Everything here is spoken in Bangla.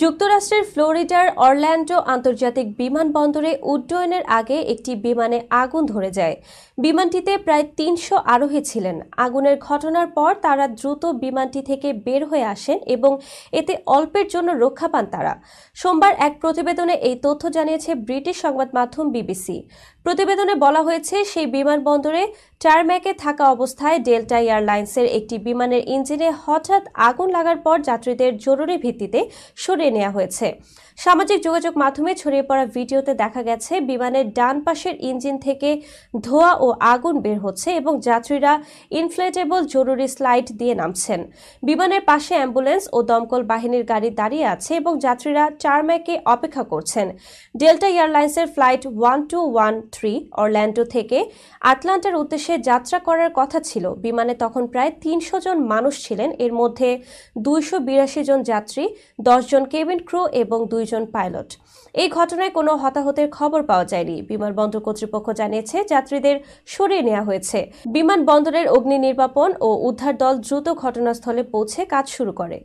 যুক্তরাষ্ট্রের ফ্লোরিডার অরল্যান্ডো আন্তর্জাতিক বিমানবন্দরে উড্ডয়নের আগে একটি বিমানে আগুন ধরে যায়। বিমানটিতে প্রায় ৩০০ আরোহী ছিলেন। আগুনের ঘটনার পর তারা দ্রুত বিমানটি থেকে বের হয়ে আসেন এবং এতে অল্পের জন্য রক্ষা পান তারা। সোমবার এক প্রতিবেদনে এই তথ্য জানিয়েছে ব্রিটিশ সংবাদ মাধ্যম বিবিসি। প্রতিবেদনে বলা হয়েছে, সেই বিমানবন্দরে টারম্যাকে থাকা অবস্থায় ডেল্টা এয়ারলাইন্সের একটি বিমানের ইঞ্জিনে হঠাৎ আগুন লাগার পর যাত্রীদের জরুরি ভিত্তিতে সরিয়ে নেওয়া হয়েছে। সামাজিক যোগাযোগ মাধ্যমে ছড়িয়ে পড়া ভিডিওতে দেখা গেছে বিমানের ডান পাশের ইঞ্জিন থেকে ধোঁয়া ও আগুন বের হচ্ছে এবং যাত্রীরা ইনফ্লেটেবল জরুরি স্লাইড দিয়ে নামছেন। বিমানের পাশে অ্যাম্বুলেন্স ও দমকল বাহিনীর গাড়ি দাঁড়িয়ে আছে এবং যাত্রীরা টারম্যাকে অপেক্ষা করছেন। ডেল্টা এয়ারলাইন্সের ফ্লাইট 1213 অরল্যান্ডো থেকে আটলান্টার উদ্দেশ্যে যাত্রা করার কথা ছিল। বিমানে তখন প্রায় ৩০০ জন মানুষ ছিলেন, এর মধ্যে ২৮২ জন যাত্রী, ১০ জন কেবিন ক্রু এবং ২ জন পাইলট। এই ঘটনায় কোনো হতাহতের খবর পাওয়া যায়নি। বিমানবন্দর কর্তৃপক্ষ জানিয়েছে যাত্রীদের সরিয়ে নেওয়া হয়েছে। বিমানবন্দরের অগ্নি নির্বাপন ও উদ্ধার দল দ্রুত ঘটনাস্থলে পৌঁছে কাজ শুরু করে।